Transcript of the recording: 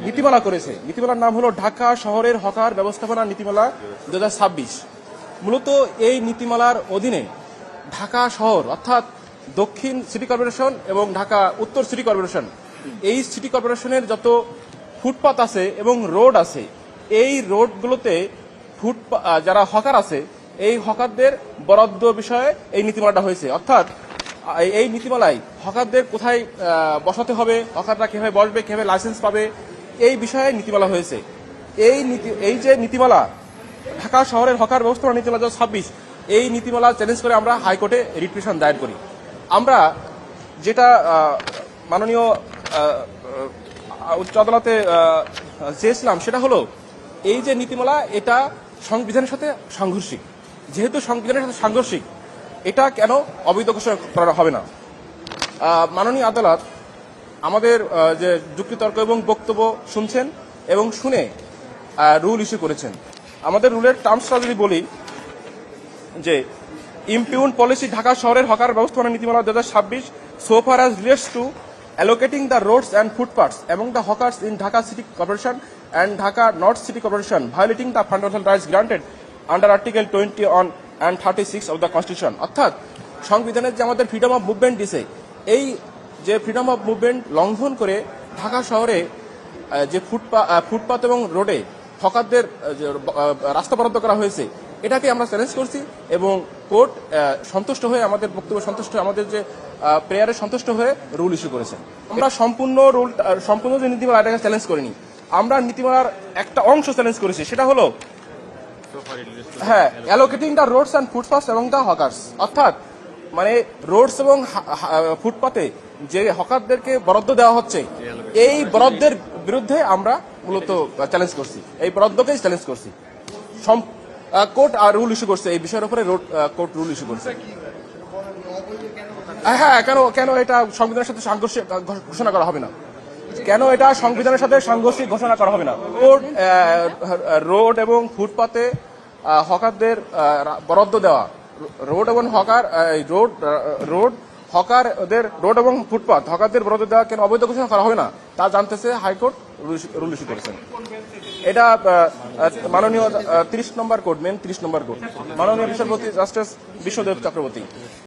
নীতিমালা করেছে। নীতিমালার নাম হলো ঢাকা শহরের হকার ব্যবস্থাপনা নীতিমালা 2026। মূলত এই নীতিমালার অধীনে ঢাকা শহর অর্থাৎ দক্ষিণ সিটি কর্পোরেশন এবং ঢাকা উত্তর সিটি কর্পোরেশন, এই সিটি কর্পোরেশনের যত ফুটপাত আছে এবং রোড আছে, এই রোডগুলোতে যারা হকার আছে এই হকারদের বরাদ্দ বিষয়ে এই নীতিমালাটা হয়েছে। অর্থাৎ এই নীতিমালায় হকারদের কোথায় বসাতে হবে, হকাররা কিভাবে বসবে, কিভাবে লাইসেন্স পাবে, এই বিষয়ে নীতিমালা হয়েছে। এই যে নীতিমালা ঢাকা শহরের হকার ব্যবস্থাপনা নীতিমালা 2026, এই নীতিমালা চ্যালেঞ্জ করে আমরা হাইকোর্টে রিট পিটিশন দায়ের করি। আমরা যেটা মাননীয় উচ্চ আদালতে চেয়েছিলাম সেটা হলো এই যে নীতিমালা এটা সংবিধানের সাথে সাংঘর্ষিক। যেহেতু সংবিধানের সাথে সাংঘর্ষিক, এটা কেন অবৈধ ঘোষণা করা হবে না? মাননীয় আদালত আমাদের যে যুক্তিতর্ক এবং বক্তব্য শুনছেন এবং শুনে রুল ইস্যু করেছেন। আমাদের রুলের টার্মসটা যদি বলি যে ইমপিউন পলিসি ঢাকা শহরের হকার ব্যবস্থাপনা নীতিমালা 2026 so far as relates to allocating the roads and footpaths among the hawkers in Dhaka City Corporation and Dhaka North City Corporation, violating the fundamental rights granted under Article 21 and 36 of the Constitution। অর্থাৎ সংবিধানের যে আমাদের freedom of movement দিছে, এই যে freedom of movement লঙ্ঘন করে ঢাকা শহরে যে ফুটপাত এবং রোডে হকারদের রাস্তা বরাদ্দ করা হয়েছে, এটাকে আমরা চ্যালেঞ্জ করছি এবং কোর্ট সন্তুষ্ট হয়ে, আমাদের বক্তব্য সন্তুষ্ট হয়ে, আমাদের যে প্রেয়ারে সন্তুষ্ট হয়ে রুল ইস্যু করেছেন। আমরা সম্পূর্ণ যে নীতিমালা এটাকে চ্যালেঞ্জ করিনি, আমরা নীতিমালার একটা অংশ চ্যালেঞ্জ করেছি, সেটা হলো অ্যালোকেটিং দ্য রোডস অ্যান্ড ফুটপাথস এবং দ্য হকার্স। অর্থাৎ মানে রোডস এবং ফুটপাতে যে হকারদেরকে বরাদ্দ দেওয়া হচ্ছে, এই বরাদ্দের বিরুদ্ধে আমরা মূলত চ্যালেঞ্জ করছি, এই বরাদ্দকেই চ্যালেঞ্জ করছি। কোর্ট রুল ইস্যু করছে এই বিষয়ের উপরে, কোর্ট রুল ইস্যু করছে। হ্যাঁ, কেন এটা সংবিধানের সাথে সাংঘর্ষিক ঘোষণা করা হবে না? কেন এটা সংবিধানের সাথে সাংঘর্ষিক ঘোষণা করা হবে না? রোড এবং ফুটপাতে হকারদের বরাদ্দ দেওয়া, রোড এবং ফুটপাত হকারদের বরাদ্দ দেওয়া কেন অবৈধ ঘোষণা করা হবে না তা জানতেছে হাইকোর্ট রুল ইস্যু করেছেন। এটা মাননীয় 30 নম্বর কোর্ট, মাননীয় বিচারপতি জাস্টিস বিশ্বদেব চক্রবর্তী।